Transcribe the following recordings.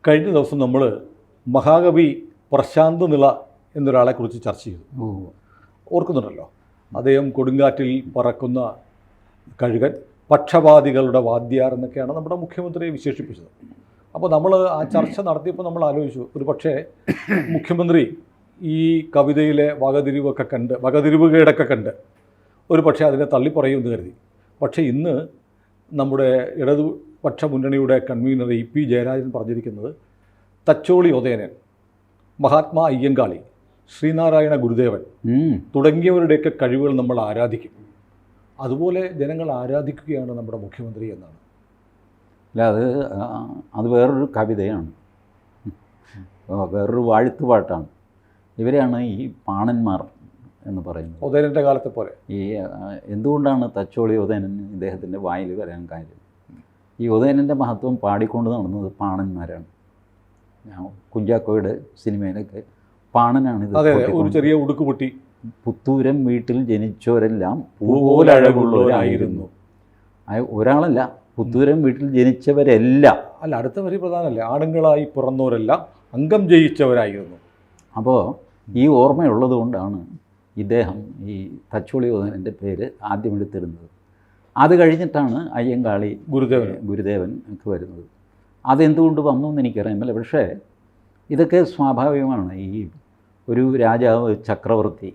കഴിഞ്ഞ ദിവസം നമ്മൾ മഹാകവി പ്രശാന്ത് നിള എന്നൊരാളെക്കുറിച്ച് ചർച്ച ചെയ്തു. ഓർക്കുന്നുണ്ടല്ലോ, അദ്ദേഹം കൊടുങ്കാറ്റിൽ പറക്കുന്ന കഴുകൻ, പക്ഷപാതികളുടെ വാദ്യാർ എന്നൊക്കെയാണ് നമ്മുടെ മുഖ്യമന്ത്രിയെ വിശേഷിപ്പിച്ചത്. അപ്പോൾ നമ്മൾ ആ ചർച്ച നടത്തിയപ്പോൾ നമ്മൾ ആലോചിച്ചു, ഒരു പക്ഷേ മുഖ്യമന്ത്രി ഈ കവിതയിലെ വകതിരിവുകേടൊക്കെ കണ്ട് ഒരു പക്ഷേ അതിനെ തള്ളിപ്പറയുമെന്ന് കരുതി. പക്ഷേ ഇന്ന് നമ്മുടെ ഇടതുപക്ഷ മുന്നണിയുടെ കൺവീനർ ഇ.പി. ജയരാജൻ പറഞ്ഞിരിക്കുന്നത് തച്ചോളി ഉദയനൻ, മഹാത്മാ അയ്യങ്കാളി, ശ്രീനാരായണ ഗുരുദേവൻ തുടങ്ങിയവരുടെയൊക്കെ കഴിവുകൾ നമ്മൾ ആരാധിക്കും, അതുപോലെ ജനങ്ങൾ ആരാധിക്കുകയാണ് നമ്മുടെ മുഖ്യമന്ത്രി എന്നാണ്. അല്ല, അത് വേറൊരു കവിതയാണ്, വേറൊരു വാഴ്ത്തുപാട്ടാണ്. ഇവരെയാണ് ഈ പാണന്മാർ എന്ന് പറയുന്നത്. ഉദയനൻ്റെ കാലത്തെ പോലെ. ഈ എന്തുകൊണ്ടാണ് തച്ചോളി ഉദയനൻ ഇദ്ദേഹത്തിൻ്റെ വായിൽ വരാൻ കാര്യം? ഈ ഉദയനൻ്റെ മഹത്വം പാടിക്കൊണ്ട് നടന്നത് പാണന്മാരാണ്. കുഞ്ചാക്കോയുടെ സിനിമയിലൊക്കെ പാണനാണിത്. ഒരു ചെറിയ ഉടുക്കുപൊട്ടി. പുത്തൂരം വീട്ടിൽ ജനിച്ചവരെല്ലാം പൂപോലഴകുള്ളവരായിരുന്നു. ഒരാളല്ല, പുത്തൂരം വീട്ടിൽ ജനിച്ചവരെല്ലാം. അല്ല, അടുത്ത വരി പ്രധാനമല്ലേ, ആണുങ്ങളായി പിറന്നവരെല്ലാം അംഗം ജയിച്ചവരായിരുന്നു. അപ്പോൾ ഈ ഓർമ്മയുള്ളത് കൊണ്ടാണ് ഇദ്ദേഹം ഈ തച്ചോളി ഉദയനൻ്റെ പേര് ആദ്യം എടുത്തിരുന്നത്. അത് കഴിഞ്ഞിട്ടാണ് അയ്യങ്കാളി, ഗുരുദേവൻ ഒക്കെ വരുന്നത്. അതെന്തുകൊണ്ട് വന്നു എന്ന് എനിക്കറിയാമല്ല. പക്ഷേ ഇതൊക്കെ സ്വാഭാവികമാണ്. ഈ ഒരു രാജാവ്, ചക്രവർത്തി,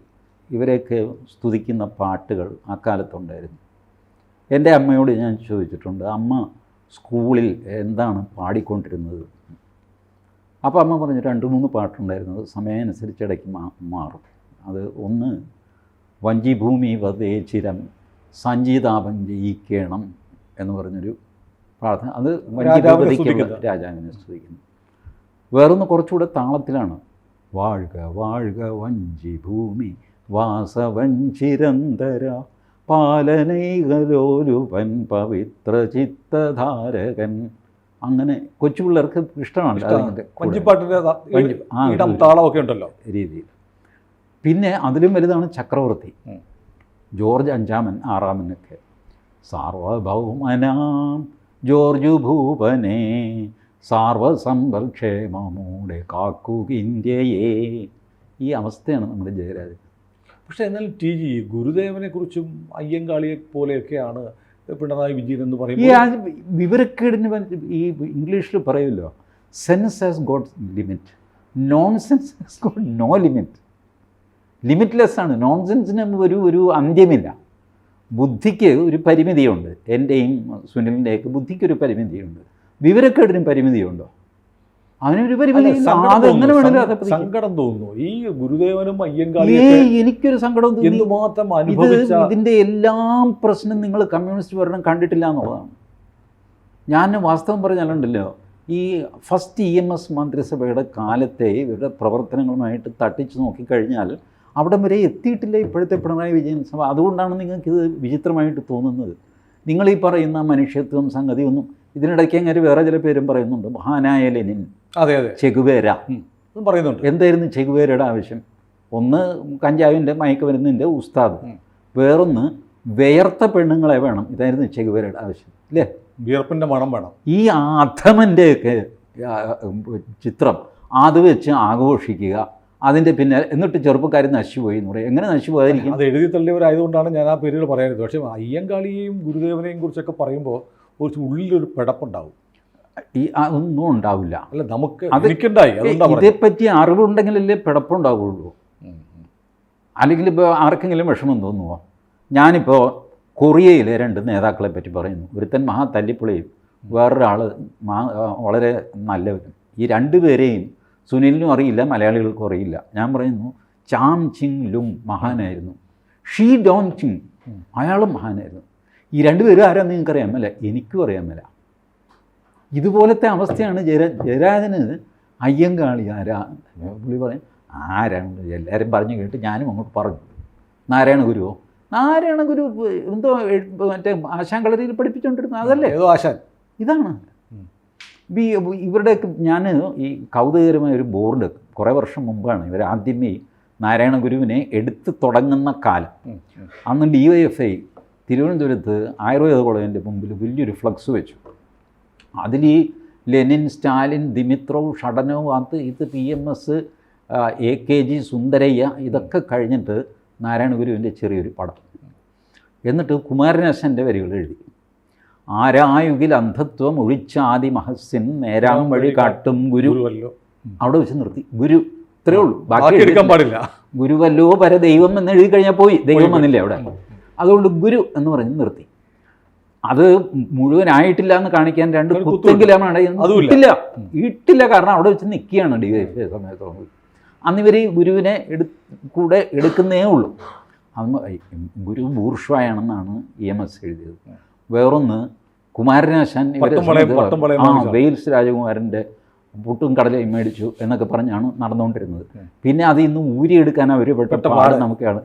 ഇവരെയൊക്കെ സ്തുതിക്കുന്ന പാട്ടുകൾ അക്കാലത്തുണ്ടായിരുന്നു. എൻ്റെ അമ്മയോട് ഞാൻ ചോദിച്ചിട്ടുണ്ട്, അമ്മ സ്കൂളിൽ എന്താണ് പാടിക്കൊണ്ടിരുന്നത്? അപ്പോൾ അമ്മ പറഞ്ഞു 2-3 പാട്ടുണ്ടായിരുന്നത് സമയമനുസരിച്ച് ഇടയ്ക്ക് മാറും. അത് ഒന്ന് വഞ്ചിഭൂമി വധേചിരം സഞ്ചിതാപം ജയിക്കണം എന്ന് പറഞ്ഞൊരു പ്രാർത്ഥന, അത് രാജാവിനെ സ്തുതിക്കുന്നു. വേറൊന്ന് കുറച്ചുകൂടെ താളത്തിലാണ്, വാഴ്ക വാഴ്ക വഞ്ചിഭൂമി വാസവഞ്ചിരന്തര പാലനൈകലോലുപൻ പവിത്ര ചിത്തധാരകൻ. അങ്ങനെ കൊച്ചു പിള്ളേർക്ക് ഇഷ്ടമാണ് താളമൊക്കെ ഉണ്ടല്ലോ രീതിയിൽ. പിന്നെ അതിലും വലുതാണ് ചക്രവർത്തി, ജോർജ് 5-ാമൻ 6-ാമനൊക്കെ. സാർവഭൗമനാം ജോർജ് ഭൂപനെ സാർവസമ്പൽക്ഷേമമൂടെ കാക്കുക ഇന്ത്യയെ. ഈ അവസ്ഥയാണ് നമ്മുടെ ജയരാജൻ. പക്ഷേ എന്നാൽ ടി ജി, ഗുരുദേവനെ കുറിച്ചും അയ്യങ്കാളിയെ പോലെയൊക്കെയാണ് പിണറായി വിജയൻ എന്ന് പറയുമ്പോൾ വിവരക്കേടിന് ഈ ഇംഗ്ലീഷിൽ പറയുമല്ലോ, sense has got limit, non sense has got no limit. Limitless ആണ്. നോൺസെൻസിന് ഒരു അന്ത്യമില്ല. ബുദ്ധിക്ക് ഒരു പരിമിതിയുണ്ട്. എൻ്റെയും സുനിലിൻ്റെയൊക്കെ ബുദ്ധിക്കൊരു പരിമിതിയുണ്ട്. വിവരക്കേടിനും പരിമിതിയുണ്ടോ? അതിനൊരു പരിമിതി. സങ്കടം തോന്നുന്നു ഈ ഗുരുദേവനും അയ്യങ്കാളിയും. എനിക്കൊരു സങ്കടം തോന്നി. ഇതിൻ്റെ എല്ലാം പ്രശ്നം നിങ്ങൾ കമ്മ്യൂണിസ്റ്റ് ഭരണം കണ്ടിട്ടില്ല എന്നുള്ളതാണ്. ഞാൻ വാസ്തവം പറഞ്ഞാലുണ്ടല്ലോ, ഈ ഫസ്റ്റ് EMS മന്ത്രിസഭയുടെ കാലത്തെ ഇവരുടെ പ്രവർത്തനങ്ങളുമായിട്ട് തട്ടിച്ച് നോക്കിക്കഴിഞ്ഞാൽ അവിടം വരെ എത്തിയിട്ടില്ല ഇപ്പോഴത്തെ പിണറായി വിജയൻ സഭ. അതുകൊണ്ടാണ് നിങ്ങൾക്കിത് വിചിത്രമായിട്ട് തോന്നുന്നത്. നിങ്ങളീ പറയുന്ന മനുഷ്യത്വം സംഗതിയൊന്നും. ഇതിനിടയ്ക്ക് അങ്ങനെ വേറെ ചില പേരും പറയുന്നുണ്ട്, മഹാനായ ലെനിൻ, ചെഗുവേര പറയുന്നുണ്ട്. എന്തായിരുന്നു ചെഗുവേരയുടെ ആവശ്യം? ഒന്ന് കഞ്ചാവിൻ്റെ മയക്കുമരുന്നിൻ്റെ ഉസ്താദ്, വേറൊന്ന് വിയർത്ത പെണ്ണുങ്ങളെ വേണം. ഇതായിരുന്നു ചെഗുവേരയുടെ ആവശ്യം, അല്ലേ? വിയർപ്പിൻ്റെ മണം വേണം. ഈ അധമൻ്റെയൊക്കെ ചിത്രം അത് വെച്ച് ആഘോഷിക്കുക, അതിൻ്റെ പിന്നെ എന്നിട്ട് ചെറുപ്പക്കാർ നശിച്ചുപോയി എന്ന് പറയും. എങ്ങനെ നശിച്ചുപോയായിരിക്കും? അത് എഴുതി തള്ളിയവരായതുകൊണ്ടാണ് ഞാൻ ആ പേരുകൾ പറയുന്നത്. പക്ഷേ അയ്യങ്കാളിയെയും ഗുരുദേവനെയും കുറിച്ചൊക്കെ പറയുമ്പോൾ കുറച്ച് ഉള്ളിലൊരു പിടപ്പുണ്ടാവും. അതൊന്നും ഉണ്ടാവില്ല. അല്ല, നമുക്ക് ഇതേപ്പറ്റി അറിവുണ്ടെങ്കിലല്ലേ പിടപ്പുണ്ടാവുള്ളൂ. അല്ലെങ്കിൽ ഇപ്പോൾ ആർക്കെങ്കിലും വിഷമം തോന്നുമോ? ഞാനിപ്പോൾ കൊറിയയിലെ 2 നേതാക്കളെ പറ്റി പറയുന്നു. ഒരുത്തൻ മഹാ തല്ലിപ്പൊളിയും, വേറൊരാൾ വളരെ നല്ലവരും. ഈ 2 പേരെയും സുനിലിനും അറിയില്ല, മലയാളികൾക്കും അറിയില്ല. ഞാൻ പറയുന്നു, ചാം ചിങ് ലുങ് മഹാനായിരുന്നു, ഷീ ഡോൺ ചിങ് അയാളും മഹാനായിരുന്നു. ഈ 2 പേരും ആരാന്ന് നിങ്ങൾക്കറിയാൻ മേല, എനിക്കും അറിയാൻ മേല. ഇതുപോലത്തെ അവസ്ഥയാണ് ജയരാജന്. അയ്യങ്കാളി ആരാ? പുള്ളി പറയും ആരാണ്? എല്ലാവരും പറഞ്ഞു കേട്ട് ഞാനും അങ്ങോട്ട് പറഞ്ഞു, നാരായണ ഗുരുവോ? നാരായണ ഗുരു എന്തോ മറ്റേ ആശാൻ കളരിയിൽ പഠിപ്പിച്ചുകൊണ്ടിരുന്നത് അതല്ലേ? ഏതോ ആശാൻ. ഇതാണ് ഇവരുടെ. ഞാൻ ഈ കൗതുകകരമായ ഒരു ബോർഡ് കുറേ വർഷം മുമ്പാണ് ഇവർ ആദ്യമേ നാരായണ ഗുരുവിനെ എടുത്ത് തുടങ്ങുന്ന കാലം. അന്ന് DYFI തിരുവനന്തപുരത്ത് ആയുർവേദ കോളേജിൻ്റെ മുമ്പിൽ വലിയൊരു ഫ്ലക്സ് വെച്ചു. അതിൽ ലെനിൻ, സ്റ്റാലിൻ, ദിമിത്രോവ്, ഷഡനോവ്, ഇത് PMS, AKG സുന്ദരയ്യ, ഇതൊക്കെ കഴിഞ്ഞിട്ട് നാരായണ ഗുരുവിൻ്റെ ചെറിയൊരു പടം. എന്നിട്ട് കുമാരനാശാൻ്റെ വരികൾ എഴുതി. ആരായുകിൽ അന്ധത്വം ഒഴിച്ചാതി മഹസ്യൻ നേരാം വഴി കാട്ടും ഗുരു. അവിടെ വെച്ച് നിർത്തി. ഗുരു ഇത്രയേ ഉള്ളൂ, ബാക്കി എടുക്കാൻ പാടില്ല. ഗുരുവല്ലോ പരദൈവം എന്ന് എഴുതി കഴിഞ്ഞാൽ പോയി, ദൈവം വന്നില്ലേ അവിടെ. അതുകൊണ്ട് ഗുരു എന്ന് പറഞ്ഞ് നിർത്തി. അത് മുഴുവനായിട്ടില്ല എന്ന് കാണിക്കാൻ 2 കുത്തെങ്കിലാണ് ഇട്ടില്ല. കാരണം അവിടെ വെച്ച് നിൽക്കുകയാണ് DYFI സമയത്ത്. അന്നിവർ ഗുരുവിനെ കൂടെ എടുക്കുന്നേ ഉള്ളൂ. അന്ന് ഗുരു ബൂർഷ്വായാണെന്നാണ് EMS എഴുതിയത്. വേറൊന്ന് കുമാരനാശാൻ വെയിൽസ് രാജകുമാരൻ്റെ പുട്ടും കടലയും മേടിച്ചു എന്നൊക്കെ പറഞ്ഞാണ് നടന്നുകൊണ്ടിരുന്നത്. പിന്നെ അത് ഇന്ന് ഊരിയെടുക്കാൻ അവർ പെട്ട പാട് നമുക്കാണ്.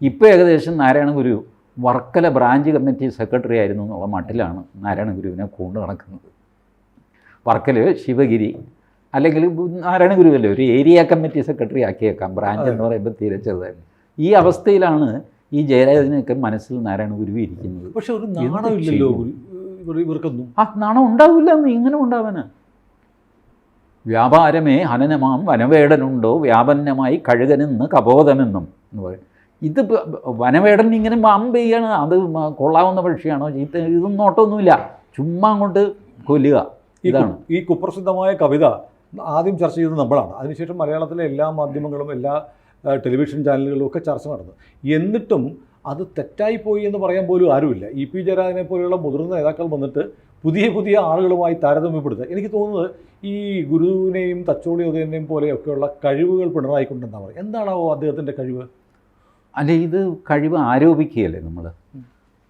ഇപ്പോൾ ഏകദേശം Narayana Guru Varkala branch committee secretary ആയിരുന്നു എന്നുള്ള മട്ടിലാണ് നാരായണ ഗുരുവിനെ കൊണ്ടു നടക്കുന്നത്. വർക്കൽ ശിവഗിരി അല്ലെങ്കിൽ നാരായണ ഗുരുവല്ലേ ഒരു ഏരിയ കമ്മിറ്റി സെക്രട്ടറി ആക്കിയേക്കാം, ബ്രാഞ്ച് എന്ന് പറയുമ്പോൾ തീരെ ചെറുതായിരുന്നു. ഈ അവസ്ഥയിലാണ് ഈ ജയരാജനൊക്കെ മനസ്സിൽ നാരായണ ഗുരു ഇരിക്കുന്നത്. പക്ഷെ ഒരു നാണമില്ലല്ലോ ഇവർക്കൊന്നും. നാണം ഉണ്ടാവില്ല എന്ന് ഇങ്ങനെ ഉണ്ടാവാന്. വ്യാപാരമേ ഹനനമാം വനവേടനുണ്ടോ വ്യാപന്നമായി കഴുകനെന്ന് കബോധമെന്നും എന്ന് പറയും. ഇത് വനവേടൻ ഇങ്ങനെ മാമ്പ് ചെയ്യാണ്. അത് കൊള്ളാവുന്ന പക്ഷിയാണോ ചീത്ത ഇതൊന്നും നോട്ടമൊന്നുമില്ല, ചുമ്മാ അങ്ങോട്ട് കൊല്ലുക. ഇതാണ് ഈ കുപ്രസിദ്ധമായ കവിത ആദ്യം ചർച്ച ചെയ്തത് നമ്മളാണ്. അതിനുശേഷം മലയാളത്തിലെ എല്ലാ മാധ്യമങ്ങളും എല്ലാ ടെലിവിഷൻ ചാനലുകളിലും ഒക്കെ ചർച്ച നടന്നു. എന്നിട്ടും അത് തെറ്റായിപ്പോയി എന്ന് പറയാൻ പോലും ആരുമില്ല. EP ജയരാജനെ പോലെയുള്ള മുതിർന്ന നേതാക്കൾ വന്നിട്ട് പുതിയ ആളുകളുമായി താരതമ്യപ്പെടുത്തുക. എനിക്ക് തോന്നുന്നത് ഈ ഗുരുവിനെയും തച്ചോളി ഉദയനെയും പോലെയൊക്കെയുള്ള കഴിവുകൾ പിണറായിക്കൊണ്ടെന്നാണ് പറയുക. എന്താണാവോ അദ്ദേഹത്തിൻ്റെ കഴിവ്? അല്ലെ, ഇത് കഴിവ് ആരോപിക്കുകയല്ലേ നമ്മൾ.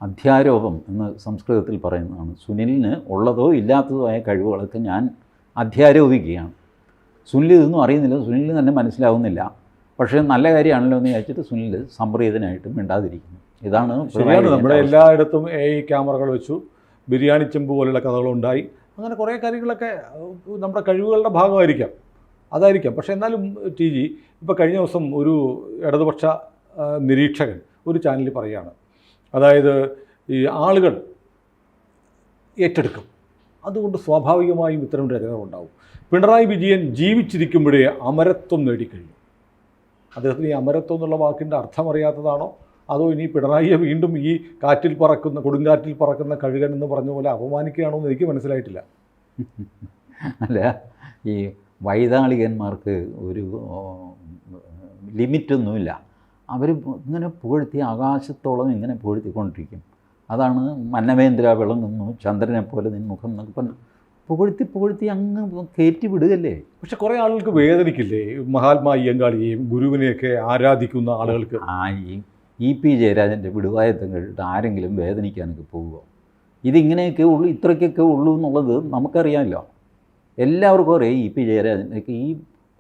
അധ്യാരോപം എന്ന് സംസ്കൃതത്തിൽ പറയുന്നതാണ്. സുനിലിന് ഉള്ളതോ ഇല്ലാത്തതോ ആയ കഴിവുകളൊക്കെ ഞാൻ അധ്യാരോപിക്കുകയാണ്. സുനിൽ ഇതൊന്നും അറിയുന്നില്ല, സുനിലിന് തന്നെ മനസ്സിലാവുന്നില്ല. പക്ഷേ നല്ല കാര്യമാണല്ലോ എന്ന് വിചാരിച്ചിട്ട് സുനിൽ സംപ്രീതനായിട്ട് മിണ്ടാതിരിക്കുന്നു. ഇതാണ് ശരിയാണ്. നമ്മുടെ എല്ലായിടത്തും AI ക്യാമറകൾ വെച്ചു, ബിരിയാണി ചെമ്പ് പോലുള്ള കഥകളുണ്ടായി. അങ്ങനെ കുറേ കാര്യങ്ങളൊക്കെ നമ്മുടെ കഴിവുകളുടെ ഭാഗമായിരിക്കാം, അതായിരിക്കാം. പക്ഷേ എന്നാലും TG ഇപ്പോൾ കഴിഞ്ഞ ദിവസം ഒരു ഇടതുപക്ഷ നിരീക്ഷകൻ ഒരു ചാനലിൽ പറയുകയാണ്, അതായത് ഈ ആളുകൾ ഏറ്റെടുക്കും, അതുകൊണ്ട് സ്വാഭാവികമായും ഇത്തരം രചനകളുണ്ടാവും. പിണറായി വിജയൻ ജീവിച്ചിരിക്കുമ്പോഴേ അമരത്വം നേടിക്കഴിഞ്ഞു. അദ്ദേഹത്തിന് ഈ അമരത്വം എന്നുള്ള വാക്കിൻ്റെ അർത്ഥം അറിയാത്തതാണോ, അതോ ഇനി പിണറായിയെ വീണ്ടും ഈ കൊടുങ്കാറ്റിൽ പറക്കുന്ന കഴുകൻ എന്ന് പറഞ്ഞ പോലെ അപമാനിക്കുകയാണോ എന്ന് എനിക്ക് മനസ്സിലായിട്ടില്ല. അല്ല, ഈ വൈതാളികന്മാർക്ക് ഒരു ലിമിറ്റൊന്നുമില്ല. അവർ ഇങ്ങനെ പുകഴ്ത്തി ആകാശത്തോളം ഇങ്ങനെ പുകഴ്ത്തിക്കൊണ്ടിരിക്കും. അതാണ് മന്നവേന്ദ്ര വിളങ്ങുന്നു ചന്ദ്രനെ പോലെ നിൻമുഖം എന്നൊക്കെ പറഞ്ഞു പുകഴ്ത്തി അങ്ങ് കയറ്റി വിടുകയല്ലേ. പക്ഷെ കുറേ ആളുകൾക്ക് വേദനിക്കില്ലേ, മഹാത്മാ അയ്യങ്കാളിയെയും ഗുരുവിനെയൊക്കെ ആരാധിക്കുന്ന ആളുകൾക്ക്? EP ജയരാജൻ്റെ വിടുവായത്തം കേട്ടിട്ട് ആരെങ്കിലും വേദനിക്കാനൊക്കെ പോവുക? ഇതിങ്ങനെയൊക്കെ ഉള്ളൂ, ഇത്രയ്ക്കൊക്കെ ഉള്ളൂ എന്നുള്ളത് നമുക്കറിയാമല്ലോ. എല്ലാവർക്കും അറിയാം EP ജയരാജൻ്റെയൊക്കെ ഈ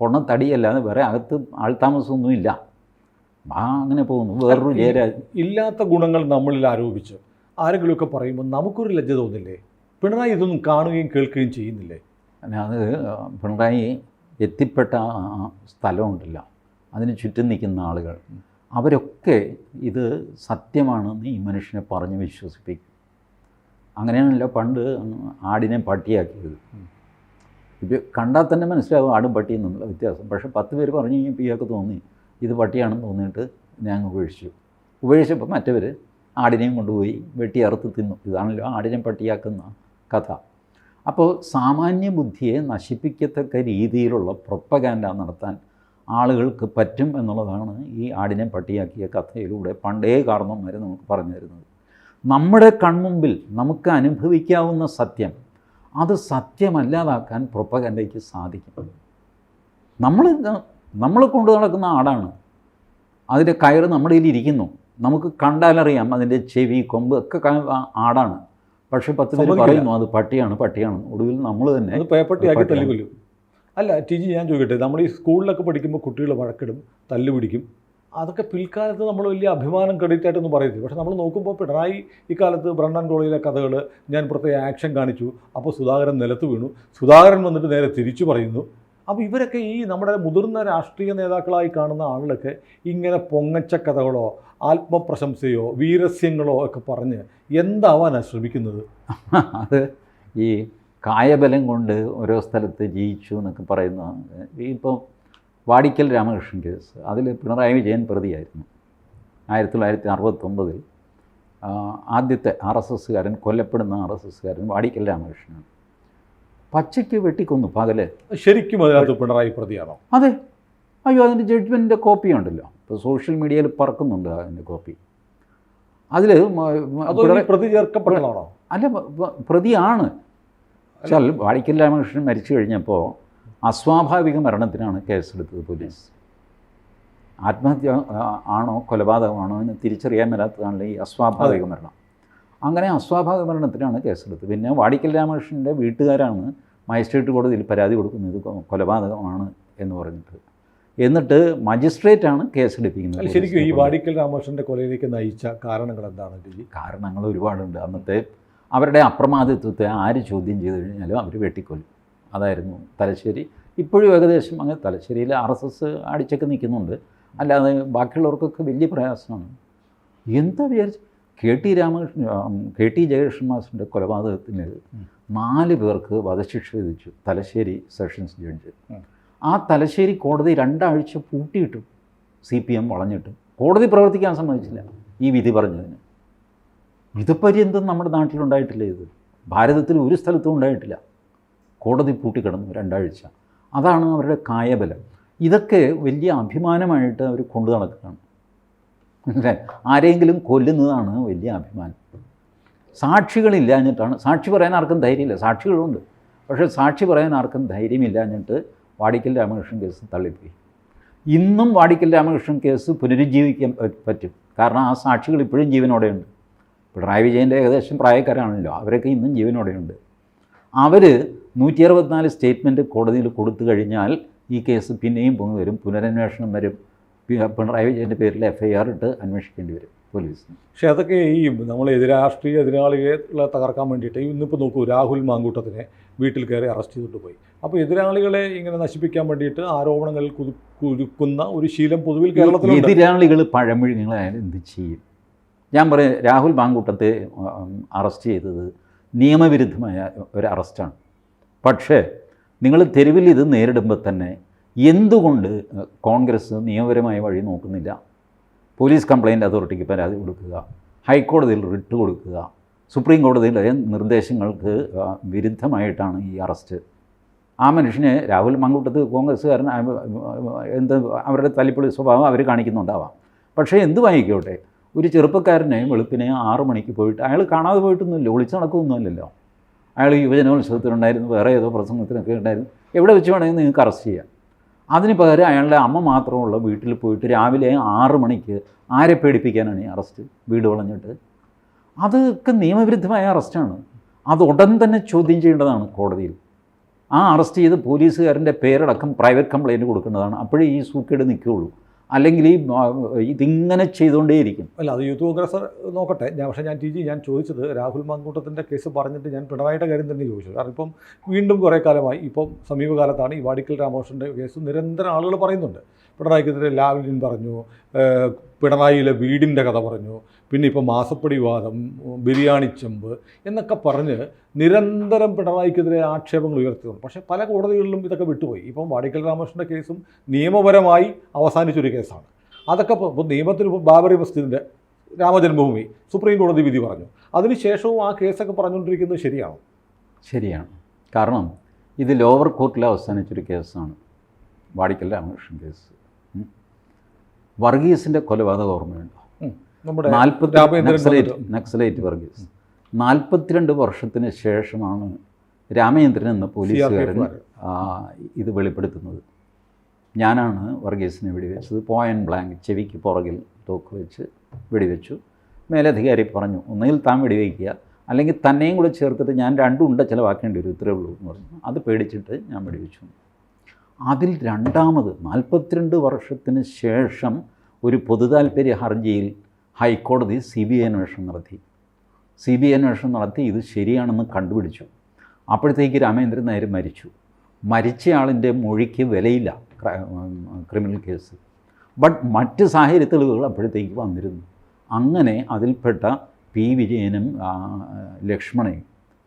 പൊണ്ണത്തടിയല്ലാതെ വേറെ അകത്ത് ആൾതാമസമൊന്നുമില്ല. അങ്ങനെ പോകുന്നു. വേറൊരു ജയരാജൻ ഇല്ലാത്ത ഗുണങ്ങൾ നമ്മളിൽ ആരോപിച്ച് ആരെങ്കിലുമൊക്കെ പറയുമ്പോൾ നമുക്കൊരു ലജ്ജ തോന്നില്ലേ? പിണറായി ഇതൊന്നും കാണുകയും കേൾക്കുകയും ചെയ്യുന്നില്ലേ? അത് പിണറായി എത്തിപ്പെട്ട സ്ഥലമുണ്ടല്ല, അതിന് ചുറ്റും നിൽക്കുന്ന ആളുകൾ അവരൊക്കെ ഇത് സത്യമാണെന്ന് ഈ മനുഷ്യനെ പറഞ്ഞ് വിശ്വസിപ്പിക്കും. അങ്ങനെയാണല്ലോ പണ്ട് ആടിനെ പട്ടിയാക്കിയത്. ഇത് കണ്ടാൽ തന്നെ മനസ്സിലാവും ആടും പട്ടിയും എന്നുള്ള വ്യത്യാസം. പക്ഷേ 10 പേര് പറഞ്ഞു കഴിഞ്ഞപ്പോൾ ഇയാൾക്ക് തോന്നി ഇത് പട്ടിയാണെന്ന് തോന്നിയിട്ട് ഞാൻ ഉപേക്ഷിച്ചപ്പോൾ മറ്റവർ ആടിനെയും കൊണ്ടുപോയി വെട്ടി അറുത്ത് തിന്നു. ഇതാണല്ലോ ആടിനെ പട്ടിയാക്കുന്ന കഥ. അപ്പോൾ സാമാന്യ ബുദ്ധിയെ നശിപ്പിക്കത്തക്ക രീതിയിലുള്ള പ്രൊപ്പഗാൻഡ നടത്താൻ ആളുകൾക്ക് പറ്റും എന്നുള്ളതാണ് ഈ ആടിനെ പട്ടിയാക്കിയ കഥയിലൂടെ പണ്ടേ കാരണവന്മാർ നമുക്ക് പറഞ്ഞു തരുന്നത്. നമ്മുടെ കൺമുമ്പിൽ നമുക്ക് അനുഭവിക്കാവുന്ന സത്യം അത് സത്യമല്ലാതാക്കാൻ പ്രൊപ്പഗാൻഡയ്ക്ക് സാധിക്കും. നമ്മൾ കൊണ്ടു നടക്കുന്ന ആടാണ്, അതിൻ്റെ കയറ് നമ്മുടെ കയ്യിൽ ഇരിക്കുന്നു, നമുക്ക് കണ്ടാലറിയാം അതിൻ്റെ ചെവി കൊമ്പ് ഒക്കെ ആടാണ്. പക്ഷേ 10 പേര് പറയുന്നു അത് പട്ടിയാണ്. ഒടുവിൽ നമ്മൾ തന്നെ അത് പേപ്പട്ടിയാക്കി തല്ലുകൊല്ലും. അല്ല TG, ഞാൻ ചോദിക്കട്ടെ, നമ്മൾ ഈ സ്കൂളിലൊക്കെ പഠിക്കുമ്പോൾ കുട്ടികൾ വഴക്കിടും, തല്ലുപിടിക്കും, അതൊക്കെ പിൽക്കാലത്ത് നമ്മൾ വലിയ അഭിമാനം ക്രെഡിറ്റായിട്ടൊന്നും പറയരുത്. പക്ഷേ നമ്മൾ നോക്കുമ്പോൾ പിണറായി ഇക്കാലത്ത് ബ്രണ്ണൻ കോളേജിലെ കഥകൾ ഞാൻ പ്രത്യേക ആക്ഷൻ കാണിച്ചു, അപ്പോൾ സുധാകരൻ നിലത്ത് വീണു, സുധാകരൻ വന്നിട്ട് നേരെ തിരിച്ചു പറയുന്നു. അപ്പോൾ ഇവരൊക്കെ ഈ നമ്മുടെ മുതിർന്ന രാഷ്ട്രീയ നേതാക്കളായി കാണുന്ന ആളുകളൊക്കെ ഇങ്ങനെ പൊങ്ങച്ച കഥകളോ ആത്മപ്രശംസയോ വീരസ്യങ്ങളോ ഒക്കെ പറഞ്ഞ് എന്താവാനാണ് ശ്രമിക്കുന്നത്? അത് ഈ കായബലം കൊണ്ട് ഓരോ സ്ഥലത്ത് ജയിച്ചു എന്നൊക്കെ പറയുന്ന ഇപ്പോൾ വാടിക്കൽ രാമകൃഷ്ണൻ കേസ് അതിൽ പിണറായി വിജയൻ പ്രതിയായിരുന്നു. 1969 ആദ്യത്തെ RSSകാരൻ കൊല്ലപ്പെടുന്ന RSSകാരൻ വാടിക്കൽ രാമകൃഷ്ണനാണ്. പച്ചയ്ക്ക് വെട്ടിക്കൊന്നു പകല്. ശരിക്കും അതിനകത്ത് പിണറായി പ്രതിയാണോ? അതെ. അയ്യോ, അതിൻ്റെ ജഡ്ജ്മെൻറ്റിൻ്റെ കോപ്പി ഉണ്ടല്ലോ, ഇപ്പോൾ സോഷ്യൽ മീഡിയയിൽ പറക്കുന്നുണ്ട് അതിൻ്റെ കോപ്പി. അതിൽ പ്രതി ചേർക്കപ്പെട്ടതാണോ? അല്ല, പ്രതിയാണ്. വെച്ചാൽ വാടിക്കൽ രാമകൃഷ്ണൻ മരിച്ചു കഴിഞ്ഞപ്പോൾ അസ്വാഭാവിക മരണത്തിനാണ് കേസെടുത്തത് പോലീസ്. ആത്മഹത്യ ആണോ കൊലപാതകമാണോ എന്ന് തിരിച്ചറിയാൻ മേലാത്തതാണല്ലോ ഈ അസ്വാഭാവിക മരണം. അങ്ങനെ അസ്വാഭാവിക മരണത്തിനാണ് കേസെടുത്തത്. പിന്നെ വാടിക്കൽ രാമകൃഷ്ണൻ്റെ വീട്ടുകാരാണ് മജിസ്ട്രേറ്റ് കോടതിയിൽ പരാതി കൊടുക്കുന്നത് കൊലപാതകമാണ് എന്ന് പറഞ്ഞിട്ട്. എന്നിട്ട് മജിസ്ട്രേറ്റാണ് കേസെടുപ്പിക്കുന്നത്. ശരിക്കും ഈ വാടിക്കൽ രാമകൃഷ്ണൻ്റെ കൊലയിലേക്ക് നയിച്ച കാരണങ്ങൾ എന്താണ്? കാരണങ്ങൾ ഒരുപാടുണ്ട്. അന്നത്തെ അവരുടെ അപ്രമാദിത്വത്തെ ആര് ചോദ്യം ചെയ്ത് കഴിഞ്ഞാലും അവർ വെട്ടിക്കൊല്ലും. അതായിരുന്നു തലശ്ശേരി. ഇപ്പോഴും ഏകദേശം അങ്ങനെ തലശ്ശേരിയിൽ RSS അടിച്ചൊക്കെ നിൽക്കുന്നുണ്ട്. അല്ലാതെ ബാക്കിയുള്ളവർക്കൊക്കെ വലിയ പ്രയാസമാണ്. എന്താ വിചാരിച്ച് KT ജയകൃഷ്ണൻ മാസ്റ്ററിൻ്റെ കൊലപാതകത്തിന് 4 പേർക്ക് വധശിക്ഷ വിധിച്ചു തലശ്ശേരി സെഷൻസ് ജഡ്ജ്. ആ തലശ്ശേരി കോടതി 2 ആഴ്ച പൂട്ടിയിട്ടു. CPM വളഞ്ഞിട്ടും കോടതി പ്രവർത്തിക്കാൻ സമ്മതിച്ചില്ല ഈ വിധി പറഞ്ഞതിന്. ഇതുപര്യന്തം നമ്മുടെ നാട്ടിലുണ്ടായിട്ടില്ല. ഇത് ഭാരതത്തിൽ ഒരു സ്ഥലത്തും ഉണ്ടായിട്ടില്ല. കോടതി പൂട്ടിക്കിടന്നു 2 ആഴ്ച. അതാണ് അവരുടെ കായബലം. ഇതൊക്കെ വലിയ അഭിമാനമായിട്ട് അവർ കൊണ്ടു നടക്കുകയാണ്. ആരെങ്കിലും കൊല്ലുന്നതാണ് വലിയ അഭിമാനം. സാക്ഷികളില്ലാഞ്ഞിട്ടാണ്. സാക്ഷി പറയാൻ ആർക്കും ധൈര്യമില്ല. സാക്ഷികളുണ്ട്, പക്ഷേ സാക്ഷി പറയാൻ ആർക്കും ധൈര്യമില്ലാഞ്ഞിട്ട് വാടിക്കൽ രാമകൃഷ്ണൻ കേസ് തള്ളിപ്പോയി. ഇന്നും വാടിക്കൽ രാമകൃഷ്ണൻ കേസ് പുനരുജ്ജീവിക്കാൻ പറ്റും. കാരണം ആ സാക്ഷികൾ ഇപ്പോഴും ജീവനോടെയുണ്ട്. പിണറായി വിജയൻ്റെ ഏകദേശം പ്രായക്കാരാണല്ലോ, അവരൊക്കെ ഇന്നും ജീവനോടെയുണ്ട്. അവർ 164 സ്റ്റേറ്റ്മെൻറ്റ് കോടതിയിൽ കൊടുത്തു കഴിഞ്ഞാൽ ഈ കേസ് പിന്നെയും പൊങ്ങി വരും, പുനരന്വേഷണം വരും. പിണറായി വിജയൻ്റെ പേരിൽ FIR ഇട്ട് അന്വേഷിക്കേണ്ടി വരും പോലീസിന്. പക്ഷേ അതൊക്കെ ഈ നമ്മൾ രാഷ്ട്രീയ എതിരാളികളെ തകർക്കാൻ വേണ്ടിയിട്ട് ഇന്നിപ്പോൾ നോക്കൂ, രാഹുൽ മാങ്കൂട്ടത്തിനെ വീട്ടിൽ കയറി അറസ്റ്റ് ചെയ്തിട്ട് പോയി. അപ്പോൾ എതിരാളികളെ ഇങ്ങനെ നശിപ്പിക്കാൻ വേണ്ടിയിട്ട് ആരോപണങ്ങളിൽ കുരുക്കുന്ന ഒരു ശീലം പൊതുവിൽ കേരളത്തിൽ. എതിരാളികൾ പഴമൊഴികളായാലും എന്ത് ചെയ്യും? ഞാൻ പറയാം, രാഹുൽ മാങ്കൂട്ടത്തെ അറസ്റ്റ് ചെയ്തത് നിയമവിരുദ്ധമായ ഒരു അറസ്റ്റാണ്. പക്ഷേ നിങ്ങൾ തെരുവിൽ ഇത് നേരിടുമ്പോൾ തന്നെ എന്തുകൊണ്ട് കോൺഗ്രസ് നിയമപരമായ വഴി നോക്കുന്നില്ല? പോലീസ് കംപ്ലയിൻറ്റ് അതോറിറ്റിക്ക് പരാതി കൊടുക്കുക, ഹൈക്കോടതിയിൽ റിട്ട് കൊടുക്കുക. സുപ്രീം കോടതിയിലെ നിർദ്ദേശങ്ങൾക്ക് വിരുദ്ധമായിട്ടാണ് ഈ അറസ്റ്റ്. ആ മനുഷ്യനെ രാഹുൽ മാങ്കൂട്ടത്ത് കോൺഗ്രസ്സുകാരൻ എന്ത് അവരുടെ തല്ലിപ്പൊളി സ്വഭാവം അവർ കാണിക്കുന്നുണ്ടാവാം. പക്ഷേ എന്ത് വാങ്ങിക്കോട്ടെ, ഒരു ചെറുപ്പക്കാരനെ വെളുപ്പിനെ 6 മണിക്ക് പോയിട്ട് അയാൾ കാണാതെ പോയിട്ടൊന്നുമില്ല, ഒളിച്ചു നടക്കുകയൊന്നുമില്ലല്ലോ. അയാൾ യുവജനോത്സവത്തിനുണ്ടായിരുന്നു, വേറെ ഏതോ പ്രസംഗത്തിനൊക്കെ ഉണ്ടായിരുന്നു. എവിടെ വെച്ച് വേണമെങ്കിൽ നിങ്ങൾക്ക് അറസ്റ്റ് ചെയ്യാം. അതിന് പകരം അയാളുടെ അമ്മ മാത്രമുള്ള വീട്ടിൽ പോയിട്ട് രാവിലെ 6 മണിക്ക് ആരെ പേടിപ്പിക്കാനാണ് ഈ അറസ്റ്റ്? വീട് വളഞ്ഞിട്ട്. അതൊക്കെ നിയമവിരുദ്ധമായ അറസ്റ്റാണ്. അത് ഉടൻ തന്നെ ചോദ്യം ചെയ്യേണ്ടതാണ് കോടതിയിൽ. ആ അറസ്റ്റ് ചെയ്ത് പോലീസുകാരൻ്റെ പേരടക്കം പ്രൈവറ്റ് കംപ്ലയിൻറ്റ് കൊടുക്കേണ്ടതാണ്. അപ്പോഴേ ഈ സൂക്കേട് നിൽക്കുകയുള്ളൂ. അല്ലെങ്കിൽ ഇതിങ്ങനെ ചെയ്തുകൊണ്ടേയിരിക്കും. അല്ല, അത് യൂത്ത് കോൺഗ്രസ് നോക്കട്ടെ. പക്ഷേ ഞാൻ ചോദിച്ചത് രാഹുൽ മാങ്കൂട്ടത്തിൻ്റെ കേസ് പറഞ്ഞിട്ട് ഞാൻ പിണറായിയുടെ കാര്യം തന്നെ ചോദിച്ചു. കാരണം ഇപ്പം വീണ്ടും കുറേ കാലമായി, ഇപ്പം സമീപകാലത്താണ് ഈ വാടിക്കൽ രാമകൃഷ്ണൻ്റെ കേസ് നിരന്തരം ആളുകൾ പറയുന്നുണ്ട്. പിണറായിക്കെതിരെ ലാവ്ലിൻ പറഞ്ഞു, പിണറായിയിലെ വീടിൻ്റെ കഥ പറഞ്ഞു, പിന്നെ ഇപ്പോൾ മാസപ്പടി വാദം, ബിരിയാണി ചെമ്പ് എന്നൊക്കെ പറഞ്ഞ് നിരന്തരം പിണറായിക്കെതിരെ ആക്ഷേപങ്ങൾ ഉയർത്തുന്നു. പക്ഷേ പല കോടതികളിലും ഇതൊക്കെ വിട്ടുപോയി. ഇപ്പം വാടിക്കൽ രാമകൃഷ്ണൻ്റെ കേസും നിയമപരമായി അവസാനിച്ചൊരു കേസാണ്. അതൊക്കെ ഇപ്പോൾ നിയമത്തിൽ ബാബറി മസ്ജിദിൻ്റെ രാമജന്മഭൂമി സുപ്രീം കോടതി വിധി പറഞ്ഞു. അതിനുശേഷവും ആ കേസൊക്കെ പറഞ്ഞുകൊണ്ടിരിക്കുന്നത് ശരിയാണോ? ശരിയാണ്. കാരണം ഇത് ലോവർ കോർട്ടിൽ അവസാനിച്ചൊരു കേസാണ് വാടിക്കൽ രാമകൃഷ്ണൻ കേസ്. വർഗീസിൻ്റെ കൊലപാതക ഓർമ്മയുണ്ടോ? നമ്മുടെ നക്സലൈറ്റ് വർഗീസ്. 42 വർഷത്തിന് ശേഷമാണ് രാമേന്ദ്രൻ എന്ന പോലീസുകാരൻ ഇത് വെളിപ്പെടുത്തുന്നത്. ഞാനാണ് വർഗീസിനെ വെടിവെച്ചത്, പോയിന്റ് ബ്ലാങ്ക്, ചെവിക്ക് പുറകിൽ തോക്ക് വെച്ച് വെടിവെച്ചു. മേലധികാരി പറഞ്ഞു, ഒന്നുകിൽ താൻ വെടിവെക്കുക, അല്ലെങ്കിൽ തന്നെയും കൂടെ ചേർത്തിട്ട് ഞാൻ 2 ഉണ്ട ചിലവാക്കേണ്ടി വരും, ഇത്രയേ ഉള്ളൂ എന്ന് പറഞ്ഞു. അത് പേടിച്ചിട്ട് ഞാൻ വെടിവെച്ചു. അതിൽ രണ്ടാമത് 42 വർഷത്തിന് ശേഷം ഒരു പൊതുതാൽപര്യ ഹർജിയിൽ ഹൈക്കോടതി CBI അന്വേഷണം നടത്തി. CBI അന്വേഷണം നടത്തി ഇത് ശരിയാണെന്ന് കണ്ടുപിടിച്ചു. അപ്പോഴത്തേക്ക് രാമേന്ദ്രൻ നായർ മരിച്ചു. മരിച്ചയാളിൻ്റെ മൊഴിക്ക് വിലയില്ല ക്രിമിനൽ കേസ്. ബട്ട് മറ്റ് സാഹചര്യ തെളിവുകൾ അപ്പോഴത്തേക്ക് വന്നിരുന്നു. അങ്ങനെ അതിൽപ്പെട്ട P. വിജയനും ലക്ഷ്മണയും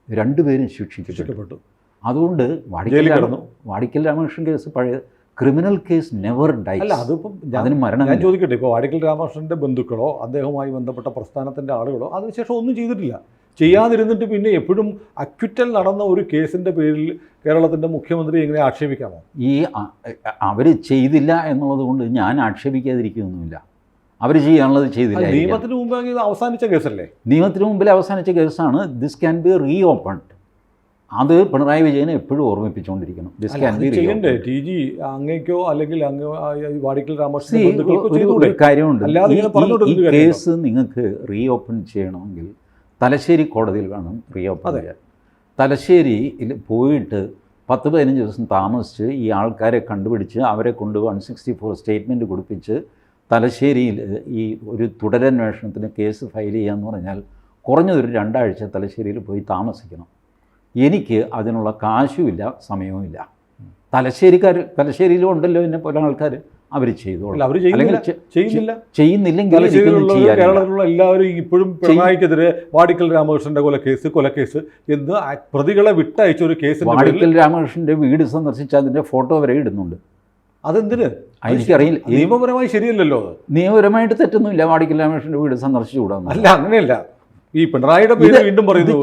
രണ്ടുപേരും ശിക്ഷിക്കപ്പെട്ടു. അതുകൊണ്ട് ജയിലിൽ കിടന്നു. വാടിക്കൽ രാമകൃഷ്ണൻ കേസ് പഴയ ക്രിമിനൽ കേസ് നെവർ ഡൈസ്. അല്ല, അതിപ്പം അതിന് മരണം. ഞാൻ ചോദിക്കട്ടെ, ഇപ്പോൾ വാടിക്കൽ രാമകൃഷ്ണൻ്റെ ബന്ധുക്കളോ അദ്ദേഹവുമായി ബന്ധപ്പെട്ട പ്രസ്ഥാനത്തിൻ്റെ ആളുകളോ അതിനുശേഷം ഒന്നും ചെയ്തിട്ടില്ല. ചെയ്യാതിരുന്നിട്ട് പിന്നെ എപ്പോഴും അക്വിറ്റൽ നടന്ന ഒരു കേസിൻ്റെ പേരിൽ കേരളത്തിൻ്റെ മുഖ്യമന്ത്രി എങ്ങനെ ആക്ഷേപിക്കാമോ? ഈ അവർ ചെയ്തില്ല എന്നുള്ളത് കൊണ്ട് ഞാൻ ആക്ഷേപിക്കാതിരിക്കുകയൊന്നുമില്ല. അവർ ചെയ്യാനുള്ളത് ചെയ്തില്ല. നിയമത്തിന് മുമ്പ് ഇത് അവസാനിച്ച കേസല്ലേ? നിയമത്തിന് മുമ്പിൽ അവസാനിച്ച കേസാണ്. This can be re opened. അത് പിണറായി വിജയനെ എപ്പോഴും ഓർമ്മിപ്പിച്ചുകൊണ്ടിരിക്കണം. ദിസ് ക്യാൻ ബി ചെയ്യണ്ടേ? ടി ജി അങ്ങേക്കോ അല്ലെങ്കിൽ വാടിക്കൽ രാമകൃഷ്ണൻ ഒരു കാര്യമുണ്ട്. ഈ കേസ് നിങ്ങൾക്ക് റീ ഓപ്പൺ ചെയ്യണമെങ്കിൽ തലശ്ശേരി കോടതിയിൽ വേണം റീ ഓപ്പൺ ചെയ്യാൻ. തലശ്ശേരിയിൽ പോയിട്ട് 10-15 ദിവസം താമസിച്ച് ഈ ആൾക്കാരെ കണ്ടുപിടിച്ച് അവരെ കൊണ്ട് 164 സ്റ്റേറ്റ്മെൻറ്റ് കൊടുപ്പിച്ച് തലശ്ശേരിയിൽ ഈ ഒരു തുടരന്വേഷണത്തിന് കേസ് ഫയൽ ചെയ്യാന്ന് പറഞ്ഞാൽ കുറഞ്ഞതൊരു 2 ആഴ്ച തലശ്ശേരിയിൽ പോയി താമസിക്കണം. എനിക്ക് അതിനുള്ള കാശുമില്ല, സമയവുമില്ല. തലശ്ശേരിയിലും ഉണ്ടല്ലോ എന്നെ പോലെ ആൾക്കാർ, അവർ ചെയ്തോളൂ. ചെയ്യുന്നില്ലെങ്കിൽ കേരളത്തിലുള്ള എല്ലാവരും ഇപ്പോഴും പിണറായിക്കെതിരെ വാടിക്കൽ രാമകൃഷ്ണന്റെ കൊലക്കേസ് എന്ന് പ്രതികളെ വിട്ടയച്ച ഒരു കേസ്. വാടിക്കൽ രാമകൃഷ്ണന്റെ വീട് സന്ദർശിച്ച് അതിന്റെ ഫോട്ടോ വരെ ഇടുന്നുണ്ട്. അതെന്തിന്? എനിക്കറിയില്ല. നിയമപരമായി ശരിയല്ലല്ലോ. നിയമപരമായിട്ട് തെറ്റൊന്നുമില്ല. വാടിക്കൽ രാമകൃഷ്ണന്റെ വീട് സന്ദർശിച്ചുകൂടാ. അല്ല, അങ്ങനെയല്ല. ഈ പിണറായിയുടെ പേര് വീണ്ടും പറയുന്നു,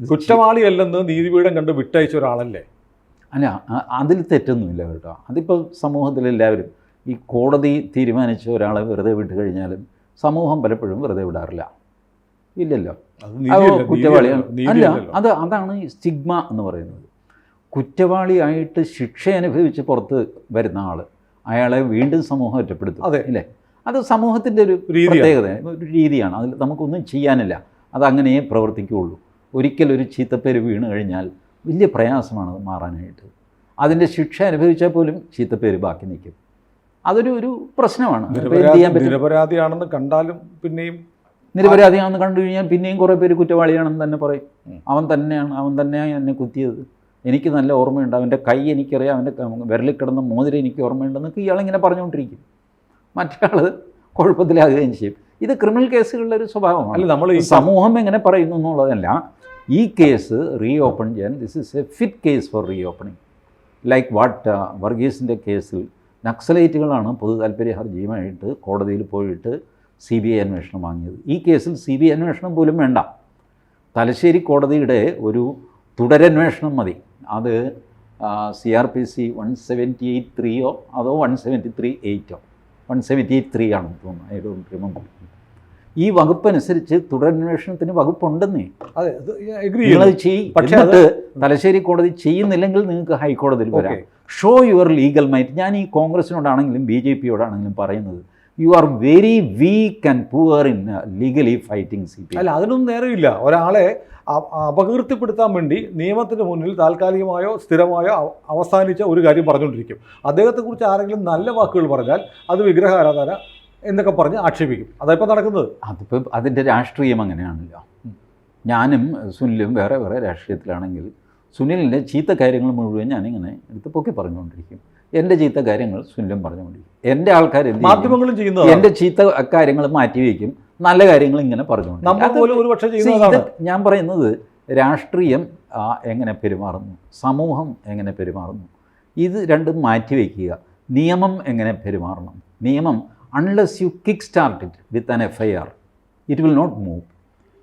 കുറ്റവാളിയല്ലെന്ന് നീതിപീഠം കണ്ട് വിട്ടയച്ച ഒരാളല്ലേ? അല്ല, അതിൽ തെറ്റൊന്നുമില്ല കേട്ടോ. അതിപ്പോൾ സമൂഹത്തിലെല്ലാവരും ഈ കോടതി തീരുമാനിച്ച ഒരാളെ വെറുതെ വിട്ട് കഴിഞ്ഞാലും സമൂഹം പലപ്പോഴും വെറുതെ വിടാറില്ല. ഇല്ലല്ലോ, കുറ്റവാളിയാണ്. അല്ല, അതാണ് ഈ സ്റ്റിഗ്മ എന്ന് പറയുന്നത്. കുറ്റവാളിയായിട്ട് ശിക്ഷ അനുഭവിച്ച് പുറത്ത് വരുന്ന ആൾ, അയാളെ വീണ്ടും സമൂഹം ഒറ്റപ്പെടുത്തും. അതെ ഇല്ലേ? അത് സമൂഹത്തിൻ്റെ ഒരു പ്രത്യേകത, ഒരു രീതിയാണ്. അതിൽ നമുക്കൊന്നും ചെയ്യാനില്ല. അതങ്ങനെയേ പ്രവർത്തിക്കുകയുള്ളൂ. ഒരിക്കലൊരു ചീത്തപ്പേര് വീണ് കഴിഞ്ഞാൽ വലിയ പ്രയാസമാണ് അത് മാറാനായിട്ട്. അതിൻ്റെ ശിക്ഷ അനുഭവിച്ചാൽ പോലും ചീത്തപ്പേര് ബാക്കി നിൽക്കും. ഒരു പ്രശ്നമാണ്. നിരപരാധിയാണെന്ന് കണ്ടാലും പിന്നെയും നിരപരാധിയാണെന്ന് കണ്ടു കഴിഞ്ഞാൽ പിന്നെയും കുറേ പേര് കുറ്റവാളിയാണെന്ന് തന്നെ പറയും. അവൻ തന്നെയാണ് എന്നെ കുത്തിയത്, എനിക്ക് നല്ല ഓർമ്മയുണ്ട്, അവൻ്റെ കൈ എനിക്കറിയാം, അവൻ്റെ വിരലിൽ കിടന്ന മോതിരം എനിക്ക് ഓർമ്മയുണ്ടെന്നൊക്കെ ഇയാളിങ്ങനെ പറഞ്ഞുകൊണ്ടിരിക്കും. മറ്റൊരാൾ കുഴപ്പത്തിലാകുകയും ചെയ്യും. ഇത് ക്രിമിനൽ കേസുകളുടെ ഒരു സ്വഭാവമാണ്. അല്ല, നമ്മൾ ഈ സമൂഹം എങ്ങനെ പറയുന്നു എന്നുള്ളതല്ല. ഈ കേസ് റീ ഓപ്പൺ ചെയ്യാൻ this is a fit case for reopening. Like what വർഗീസിൻ്റെ കേസിൽ നക്സലൈറ്റുകളാണ് പൊതു താല്പര്യ ഹർജിയുമായിട്ട് കോടതിയിൽ പോയിട്ട് CBI അന്വേഷണം വാങ്ങിയത്. ഈ കേസിൽ CBI അന്വേഷണം പോലും വേണ്ട. തലശ്ശേരി കോടതിയുടെ ഒരു തുടരന്വേഷണം മതി. അത് CRPC 178(3) അതോ 173(8) 178(3) ആണെന്ന് തോന്നുന്നു. I don't remember. ഈ വകുപ്പനുസരിച്ച് തുടരന്വേഷണത്തിന് വകുപ്പുണ്ടെന്നേ. പക്ഷേ അത് തലശ്ശേരി കോടതി ചെയ്യുന്നില്ലെങ്കിൽ നിങ്ങൾക്ക് ഹൈക്കോടതിയിൽ വരാം. Show your legal might. ഞാൻ ഈ കോൺഗ്രസിനോടാണെങ്കിലും BJP-യോടാണെങ്കിലും പറയുന്നത്, you are very weak and poor in legally fighting CPI. അല്ല, അതിനൊന്നും നേരമില്ല. ഒരാളെ അപകീർത്തിപ്പെടുത്താൻ വേണ്ടി നിയമത്തിന് മുന്നിൽ താൽക്കാലികമായോ സ്ഥിരമായോ അവസാനിച്ച ഒരു കാര്യം പറഞ്ഞുകൊണ്ടിരിക്കും. അദ്ദേഹത്തെക്കുറിച്ച് ആരെങ്കിലും നല്ല വാക്കുകൾ പറഞ്ഞാൽ അത് വിഗ്രഹാരാധന എന്നൊക്കെ പറഞ്ഞ് ആക്ഷേപിക്കും. അതിപ്പോൾ നടക്കുന്നത്. അതിപ്പോൾ അതിൻ്റെ രാഷ്ട്രീയം അങ്ങനെയാണല്ലോ. ഞാനും സുനിലും വേറെ രാഷ്ട്രീയത്തിലാണെങ്കിൽ സുനിലിൻ്റെ ചീത്ത കാര്യങ്ങൾ മുഴുവൻ ഞാനിങ്ങനെ എടുത്ത് പൊക്കി പറഞ്ഞുകൊണ്ടിരിക്കും. എൻ്റെ ചീത്ത കാര്യങ്ങൾ സുനിലും പറഞ്ഞുകൊണ്ടിരിക്കും. എൻ്റെ ആൾക്കാർ മാധ്യമങ്ങളും ചെയ്യുന്നത് എൻ്റെ ചീത്ത കാര്യങ്ങൾ മാറ്റിവെക്കും, നല്ല കാര്യങ്ങൾ ഇങ്ങനെ പറഞ്ഞുകൊണ്ടിരിക്കും. ഞാൻ പറയുന്നത് രാഷ്ട്രീയം എങ്ങനെ പെരുമാറുന്നു, സമൂഹം എങ്ങനെ പെരുമാറുന്നു, ഇത് രണ്ടും മാറ്റിവെക്കുക. നിയമം എങ്ങനെ പെരുമാറണം. നിയമം unless you kickstart it with an FIR, it will not move.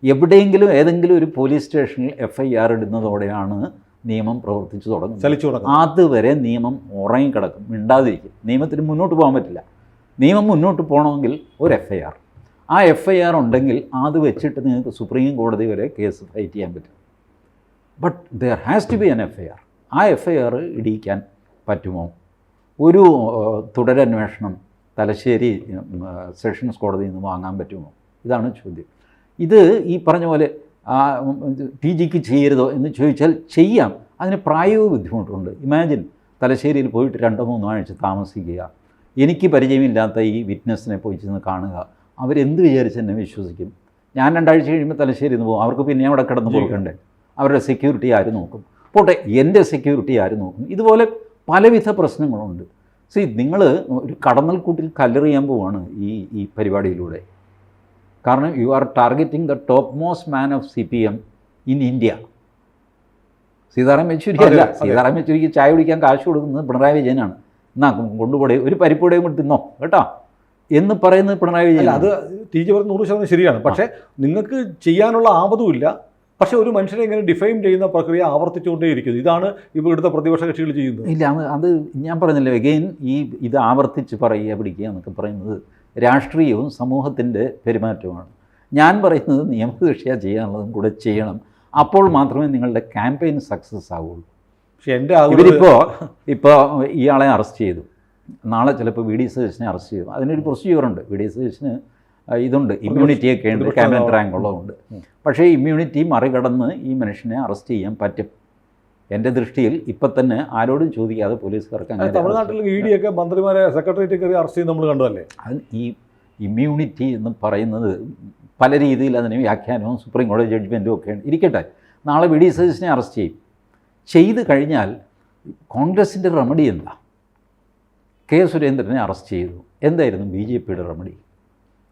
എവിടെയെങ്കിലും ഏതെങ്കിലും ഒരു പോലീസ് സ്റ്റേഷനിൽ FIR ഇടുന്നതോടെയാണ് നിയമം പ്രവർത്തിച്ചു തുടങ്ങുന്നത്. അതുവരെ നിയമം ഉറങ്ങിക്കിടക്കും, മിണ്ടാതിരിക്കും. നിയമത്തിന് മുന്നോട്ട് പോകാൻ പറ്റില്ല. നിയമം മുന്നോട്ട് പോകണമെങ്കിൽ ഒരു FIR, ആ FIR ഉണ്ടെങ്കിൽ അത് വെച്ചിട്ട് നിങ്ങൾക്ക് സുപ്രീം കോടതി വരെ കേസ് ഫൈറ്റ് ചെയ്യാൻ പറ്റും. But there has to be an FIR. ആ FIR ഇടിയിക്കാൻ പറ്റുമോ? ഒരു തുടരന്വേഷണം തലശ്ശേരി സെഷൻസ് കോടതിയിൽ നിന്ന് വാങ്ങാൻ പറ്റുമോ? ഇതാണ് ചോദ്യം. ഇത് ഈ പറഞ്ഞ പോലെ TGക്ക് ചെയ്യരുതോ എന്ന് ചോദിച്ചാൽ ചെയ്യാം. അതിന് പ്രായോഗിക ബുദ്ധിമുട്ടുണ്ട്. ഇമാജിൻ തലശ്ശേരിയിൽ പോയിട്ട് 2-3 ആഴ്ച താമസിക്കുക, എനിക്ക് പരിചയമില്ലാത്ത ഈ വിറ്റ്നസ്സിനെ പോയി ചെന്ന് കാണുക, അവരെന്ത് വിചാരിച്ച് എന്നെ വിശ്വസിക്കും? ഞാൻ 2 ആഴ്ച കഴിയുമ്പോൾ തലശ്ശേരിയിൽ നിന്ന് പോകും. അവർക്ക് പിന്നെ അവിടെ കിടന്ന് കൊടുക്കണ്ടേ? അവരുടെ സെക്യൂരിറ്റി ആര് നോക്കും? പോട്ടെ, എൻ്റെ സെക്യൂരിറ്റി ആര് നോക്കും? ഇതുപോലെ പലവിധ പ്രശ്നങ്ങളുണ്ട്. നിങ്ങൾ ഒരു കടന്നൽക്കൂട്ടിൽ കല്ലെറിയാൻ പോവാണ് ഈ പരിപാടിയിലൂടെ. കാരണം you are targeting the top most man of CPM in India. Sitaram Yechury അല്ല. സീതാറാം യെച്ചൂരിക്ക് ചായ കുടിക്കാൻ കാശ് കൊടുക്കുന്നത് പിണറായി വിജയനാണ്. എന്നാ കൊണ്ടുപോടെ ഒരു പരിപ്പുടയും കൂടി തിന്നോ കേട്ടോ എന്ന് പറയുന്നത് പിണറായി വിജയൻ. അത് ടി ജി പറഞ്ഞ 100% ശരിയാണ്. പക്ഷേ നിങ്ങൾക്ക് ചെയ്യാനുള്ള ആവതുമില്ല. പക്ഷേ ഒരു മനുഷ്യനെ ഇങ്ങനെ ഡിഫൈൻ ചെയ്യുന്ന പ്രക്രിയ ആവർത്തിച്ചുകൊണ്ടേയിരിക്കുന്നു. ഇതാണ് ഇവിടുത്തെ പ്രതിപക്ഷ കക്ഷികൾ ചെയ്യുന്നത്. ഇല്ല, അത് ഞാൻ പറഞ്ഞല്ലോ, എഗെയിൻ ഇത് ആവർത്തിച്ച് പറയുക പിടിക്കുക എന്നൊക്കെ പറയുന്നത് രാഷ്ട്രീയവും സമൂഹത്തിൻ്റെ പെരുമാറ്റവുമാണ്. ഞാൻ പറയുന്നത് നിയമദൃഷ്ട്യാ ചെയ്യാനുള്ളതും കൂടെ ചെയ്യണം. അപ്പോൾ മാത്രമേ നിങ്ങളുടെ ക്യാമ്പയിൻ സക്സസ് ആവുള്ളൂ. പക്ഷേ എൻ്റെ ഇപ്പോൾ ഇയാളെ അറസ്റ്റ് ചെയ്തു, നാളെ ചിലപ്പോൾ വി ഡി സതീശനെ അറസ്റ്റ് ചെയ്തു. അതിനൊരു പ്രൊസീജിയറുണ്ട്. വി ഡി സതീശന് ഇതുണ്ട്, ഇമ്മ്യൂണിറ്റിയൊക്കെ ഉണ്ട്, ക്യാബിനറ്റ് റാങ്ക് ഉള്ളതുകൊണ്ട്. പക്ഷേ ഇമ്മ്യൂണിറ്റി മറികടന്ന് ഈ മനുഷ്യനെ അറസ്റ്റ് ചെയ്യാൻ പറ്റും. എൻ്റെ ദൃഷ്ടിയിൽ ഇപ്പം തന്നെ ആരോടും ചോദിക്കാതെ പോലീസുകാർക്ക് അങ്ങനെ. തമിഴ്നാട്ടിൽ ഇ ഡി ഒക്കെ മന്ത്രിമാരെ സെക്രട്ടേറിയറ്റ് കയറി അറസ്റ്റ് ചെയ്ത് നമ്മൾ കണ്ടതല്ലേ. അത് ഈ ഇമ്മ്യൂണിറ്റി എന്ന് പറയുന്നത് പല രീതിയിൽ അതിന് വ്യാഖ്യാനവും സുപ്രീം കോടതി ജഡ്ജ്മെൻറ്റും ഒക്കെ ഇരിക്കട്ടെ. നാളെ വി ഡി സതീശനെ അറസ്റ്റ് ചെയ്ത് കഴിഞ്ഞാൽ കോൺഗ്രസിൻ്റെ റെമഡി എന്താ? കെ സുരേന്ദ്രനെ അറസ്റ്റ് ചെയ്തു, എന്തായിരുന്നു ബി ജെ പിയുടെ remedy?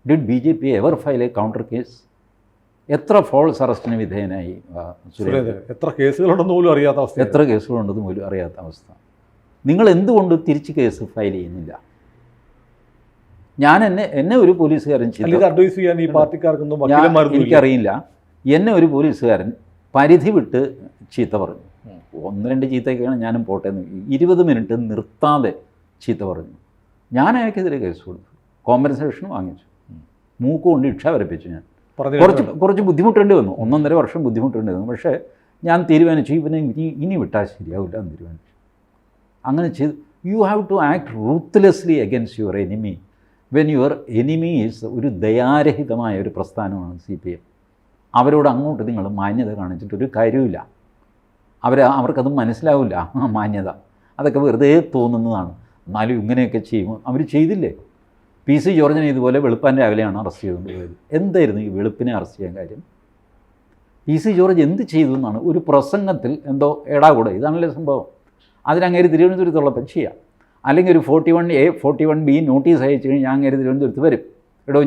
Did B J P ever file A counter case? എത്ര ഫോൾസ് അറസ്റ്റിന് വിധേയനായി സുരേന്ദ്രൻ? എത്ര കേസുകളുണ്ടെന്ന് പോലും അറിയാത്ത അവസ്ഥ. എത്ര കേസുകളുണ്ടെന്ന് പോലും അറിയാത്ത അവസ്ഥ. നിങ്ങൾ എന്തുകൊണ്ട് തിരിച്ച് കേസ് ഫയൽ ചെയ്യുന്നില്ല? ഞാൻ എന്നെ ഒരു പോലീസുകാരൻ അഡ്വൈസ് ചെയ്യാൻ ഈ പാർട്ടിക്കാർക്കൊന്നും എനിക്കറിയില്ല. എന്നെ ഒരു പോലീസുകാരൻ പരിധി വിട്ട് ചീത്ത പറഞ്ഞു. 1-2 ചീത്തയൊക്കെയാണ് ഞാനും പോട്ടെ 20 മിനിറ്റ് നിർത്താതെ ചീത്ത പറഞ്ഞു. ഞാൻ അയാൾക്കെതിരെ കേസ് കൊടുത്തു, കോമ്പൻസേഷൻ വാങ്ങിച്ചു, മൂക്കുകൊണ്ട് ഇക്ഷ വരപ്പിച്ചു. ഞാൻ കുറച്ച് ബുദ്ധിമുട്ടേണ്ടി വന്നു, 1.5 വർഷം ബുദ്ധിമുട്ടേണ്ടി വന്നു. പക്ഷേ ഞാൻ തീരുമാനിച്ചു ഇവനെ ഇനി വിട്ടാൽ ശരിയാവില്ല എന്ന് തീരുമാനിച്ചു. അങ്ങനെ ചെയ്ത് you have to act ruthlessly against your enemy when your enemy is ഒരു ദയാരഹിതമായ ഒരു പ്രസ്ഥാനമാണ് CPM. അവരോട് അങ്ങോട്ട് നിങ്ങൾ മാന്യത കാണിച്ചിട്ടൊരു കാര്യമില്ല. അവർക്കത് മനസ്സിലാവില്ല ആ മാന്യത. അതൊക്കെ വെറുതെ തോന്നുന്നതാണ്. എന്നാലും ഇങ്ങനെയൊക്കെ ചെയ്യുമ്പോൾ അവർ ചെയ്തില്ലേ? PC ജോർജിനെ ഇതുപോലെ വെളുപ്പാൻ രാവിലെയാണ് അറസ്റ്റ് ചെയ്തുകൊണ്ട് പോയത്. എന്തായിരുന്നു ഈ വെളുപ്പിനെ അറസ്റ്റ് ചെയ്യാൻ കാര്യം? PC ജോർജ് എന്ത് ചെയ്തു എന്നാണ് ഒരു പ്രസംഗത്തിൽ എന്തോ കൂടെ ഇതാണല്ലേ സംഭവം. അതിനങ്ങേര് തിരുവനന്തപുരത്തുള്ളപ്പോൾ ചെയ്യാം. അല്ലെങ്കിൽ ഒരു 41A 41B നോട്ടീസ് അയച്ചു കഴിഞ്ഞാൽ അങ്ങേര് തിരുവനന്തപുരത്ത് വരും.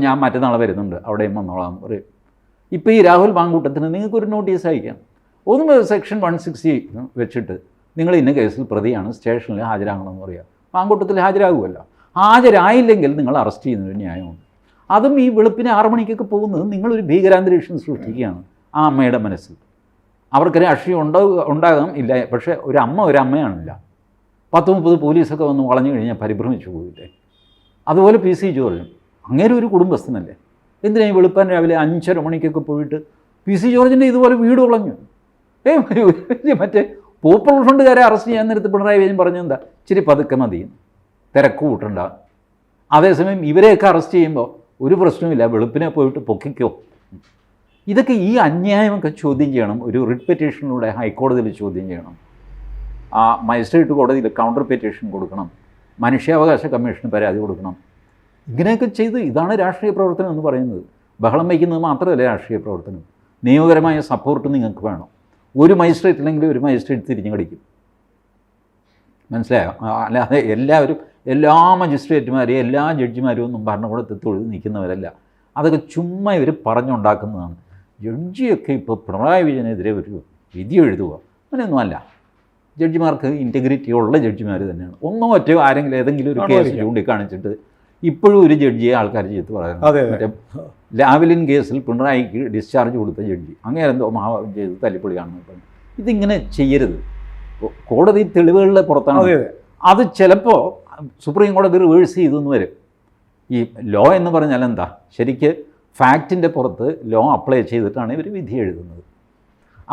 ഞാൻ മറ്റന്നാളെ വരുന്നുണ്ട്, അവിടെയും വന്നോളാം പറയും. ഇപ്പോൾ ഈ രാഹുൽ മാങ്കൂട്ടത്തിന് നിങ്ങൾക്കൊരു നോട്ടീസ് അയക്കാം. ഒന്നും സെക്ഷൻ 160 വെച്ചിട്ട് നിങ്ങൾ ഇന്ന കേസിൽ പ്രതിയാണ്, സ്റ്റേഷനിൽ ഹാജരാകണമെന്ന് പറയുക. മാങ്കൂട്ടത്തിൽ ഹാജരാകുമല്ലോ. ഹാജരായില്ലെങ്കിൽ നിങ്ങൾ അറസ്റ്റ് ചെയ്യുന്നൊരു ന്യായമുണ്ട്. അതും ഈ വെളുപ്പിന് 6 മണിക്കൊക്കെ പോകുന്നത് നിങ്ങളൊരു ഭീകരാന്തരീക്ഷം സൃഷ്ടിക്കുകയാണ് ആ അമ്മയുടെ മനസ്സിൽ. അവർക്ക് രാഷ്ട്രീയം ഉണ്ടാകാം ഇല്ല, പക്ഷേ ഒരു അമ്മയാണില്ല. 10-30 പോലീസൊക്കെ വന്ന് വളഞ്ഞു കഴിഞ്ഞാൽ പരിഭ്രമിച്ചു പോയില്ലേ? അതുപോലെ PC ജോർജും അങ്ങേരും ഒരു കുടുംബസ്ഥനല്ലേ. എന്തിനാ ഈ വെളുപ്പാൻ രാവിലെ 5:30 മണിക്കൊക്കെ പോയിട്ട് PC ജോർജിൻ്റെ ഇതുപോലെ വീട് വളഞ്ഞു? മറ്റേ പോപ്പുലർ ഫണ്ടുകാരെ അറസ്റ്റ് ചെയ്യാൻ നേരത്ത് പിണറായി വിജയൻ പറഞ്ഞെന്താ, ഇച്ചിരി പതുക്കെ മതി, തിരക്ക് കൂട്ടണ്ട. അതേസമയം ഇവരെയൊക്കെ അറസ്റ്റ് ചെയ്യുമ്പോൾ ഒരു പ്രശ്നമില്ല, വെളുപ്പിനെ പോയിട്ട് പൊക്കിക്കോ. ഇതൊക്കെ ഈ അന്യായമൊക്കെ ചോദ്യം ചെയ്യണം. ഒരു റിട്ട് പെറ്റീഷനിലൂടെ ഹൈക്കോടതിയിൽ ചോദ്യം ചെയ്യണം, ആ മജിസ്ട്രേറ്റ് കോടതിയിൽ കൗണ്ടർ പെറ്റീഷൻ കൊടുക്കണം, മനുഷ്യാവകാശ കമ്മീഷന് പരാതി കൊടുക്കണം. ഇങ്ങനെയൊക്കെ ചെയ്ത് ഇതാണ് രാഷ്ട്രീയ പ്രവർത്തനം എന്ന് പറയുന്നത്. ബഹളം വയ്ക്കുന്നത് മാത്രമല്ല രാഷ്ട്രീയ പ്രവർത്തനം. നിയമപരമായ സപ്പോർട്ട് നിങ്ങൾക്ക് വേണം. ഒരു മജിസ്ട്രേറ്റ് അല്ലെങ്കിൽ ഒരു മജിസ്ട്രേറ്റ് തിരിഞ്ഞു കടിക്കും, മനസ്സിലായോ? അല്ലാതെ എല്ലാ മജിസ്ട്രേറ്റുമാരെയും എല്ലാ ജഡ്ജിമാരും ഒന്നും ഭരണകൂടത്തിൽ തൊഴിൽ നിൽക്കുന്നവരല്ല. അതൊക്കെ ചുമ്മാ ഇവർ പറഞ്ഞുണ്ടാക്കുന്നതാണ്. ജഡ്ജിയൊക്കെ ഇപ്പോൾ പിണറായി വിജയനെതിരെ ഒരു വിധി എഴുതുക, അങ്ങനെയൊന്നും അല്ല. ജഡ്ജിമാർക്ക് ഇൻറ്റഗ്രിറ്റി ഉള്ള ജഡ്ജിമാർ തന്നെയാണ്. ഒറ്റോ ആരെങ്കിലും ഏതെങ്കിലും ഒരു കേസ് ചൂണ്ടിക്കാണിച്ചിട്ട് ഇപ്പോഴും ഒരു ജഡ്ജിയെ ആൾക്കാർ ചെയ്ത് പറയുന്നത്. മറ്റേ ലാവ്ലിൻ കേസിൽ പിണറായിക്ക് ഡിസ്ചാർജ് കൊടുത്ത ജഡ്ജി അങ്ങനെന്തോ ചെയ്ത് തല്ലിപ്പൊളിയാണെന്ന് പറഞ്ഞു. ഇതിങ്ങനെ ചെയ്യരുത്. കോടതി തെളിവുകളുടെ പുറത്താണ്. അത് ചിലപ്പോൾ സുപ്രീം കോടതി റിവേഴ്സ് ചെയ്തെന്ന് വരും. ഈ ലോ എന്ന് പറഞ്ഞാൽ എന്താ, ശരിക്ക് ഫാക്റ്റിൻ്റെ പുറത്ത് ലോ അപ്ലൈ ചെയ്തിട്ടാണ് ഇവർ വിധി എഴുതുന്നത്.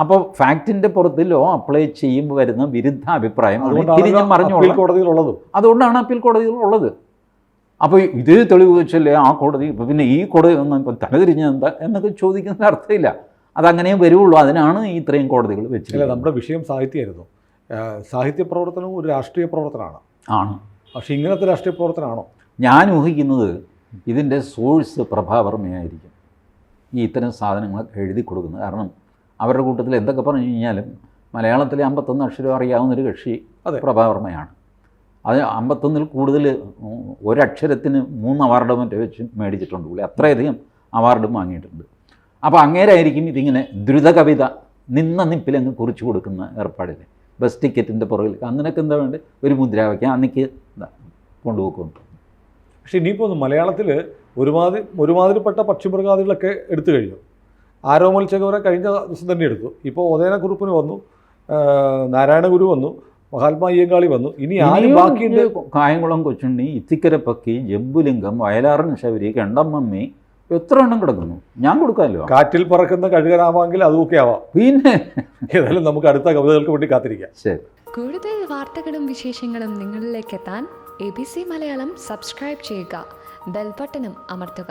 അപ്പോൾ ഫാക്റ്റിൻ്റെ പുറത്ത് ലോ അപ്ലൈ ചെയ്യുമ്പോൾ വരുന്ന വിരുദ്ധ അഭിപ്രായം തിരിഞ്ഞും മറിഞ്ഞുള്ളത്. അതുകൊണ്ടാണ് അപ്പീൽ കോടതികളുള്ളത്. അപ്പോൾ ഇതേ തെളിവ് വെച്ചല്ലേ ആ കോടതി, പിന്നെ ഈ കോടതി ഒന്നും ഇപ്പം തലതിരിഞ്ഞ എന്താ എന്നൊക്കെ ചോദിക്കുന്നതിന് അർത്ഥമില്ല. അതങ്ങനെ വരുള്ളൂ. അതിനാണ് ഇത്രയും കോടതികൾ വെച്ചില്ല. നമ്മുടെ വിഷയം സാഹിത്യമായിരുന്നു. സാഹിത്യ പ്രവർത്തനവും ഒരു രാഷ്ട്രീയ പ്രവർത്തനമാണ്. പക്ഷേ ഇങ്ങനത്തെ രാഷ്ട്രീയ പ്രവർത്തനമാണോ? ഞാൻ ഊഹിക്കുന്നത് ഇതിൻ്റെ സോഴ്സ് പ്രഭാവർമ്മയായിരിക്കും ഈ ഇത്തരം സാധനങ്ങൾ എഴുതി കൊടുക്കുന്നത്. കാരണം അവരുടെ കൂട്ടത്തിൽ എന്തൊക്കെ പറഞ്ഞു കഴിഞ്ഞാലും മലയാളത്തിലെ 51 അക്ഷരം അറിയാവുന്നൊരു കക്ഷി പ്രഭാവർമ്മയാണ്. അത് 51-ൽ കൂടുതൽ ഒരക്ഷരത്തിന് 3 അവാർഡ് മറ്റേ വെച്ച് മേടിച്ചിട്ടുണ്ട് പുള്ളി. അത്രയധികം അവാർഡും വാങ്ങിയിട്ടുണ്ട്. അപ്പോൾ അങ്ങേരായിരിക്കും ഇതിങ്ങനെ ദ്രുത കവിത നിന്ന നിപ്പിലങ്ങ് കുറിച്ച് കൊടുക്കുന്ന ഏർപ്പാടില്ലേ, ബസ് ടിക്കറ്റിൻ്റെ പുറകിൽ അങ്ങനെയൊക്കെ എന്താ വേണ്ടത്, ഒരു മുദ്രാവാക്യം അന്നിക്ക് കൊണ്ടുപോക്കും. പക്ഷേ ഇനിയിപ്പോൾ മലയാളത്തിൽ ഒരുമാതിരിപ്പെട്ട പക്ഷിമൃഗാദികളൊക്കെ എടുത്തു കഴിഞ്ഞു. ആരോ മത്സ്യകവരെ കഴിഞ്ഞ ദിവസം തന്നെ എടുത്തു. ഇപ്പോൾ ഉദയനക്കുറുപ്പിന് വന്നു, നാരായണഗുരു വന്നു, മഹാത്മാ അയ്യങ്കാളി വന്നു. ഇനി ആരും ബാക്കിയുണ്ട്? കായംകുളം കൊച്ചുണ്ണി, ഇത്തിക്കര പക്കി, ജംബുലിംഗം, വയലാറൻ ശബരി, കണ്ടമ്മമ്മി, എത്ര എണ്ണം കിടക്കുന്നു. ഞാൻ കൊടുക്കാമല്ലോ. കാറ്റിൽ പറക്കുന്ന കഴുകനാമാങ്കിൽ അതുമൊക്കെ ആവാം. പിന്നെ ഏതായാലും നമുക്ക് അടുത്ത കവിതകൾക്ക് വേണ്ടി കാത്തിരിക്കാം. ശരി. കൂടുതൽ വാർത്തകളും വിശേഷങ്ങളും നിങ്ങളിലേക്ക് എത്താൻ ABC മലയാളം സബ്സ്ക്രൈബ് ചെയ്യുക, ബെൽ ബട്ടണും അമർത്തുക.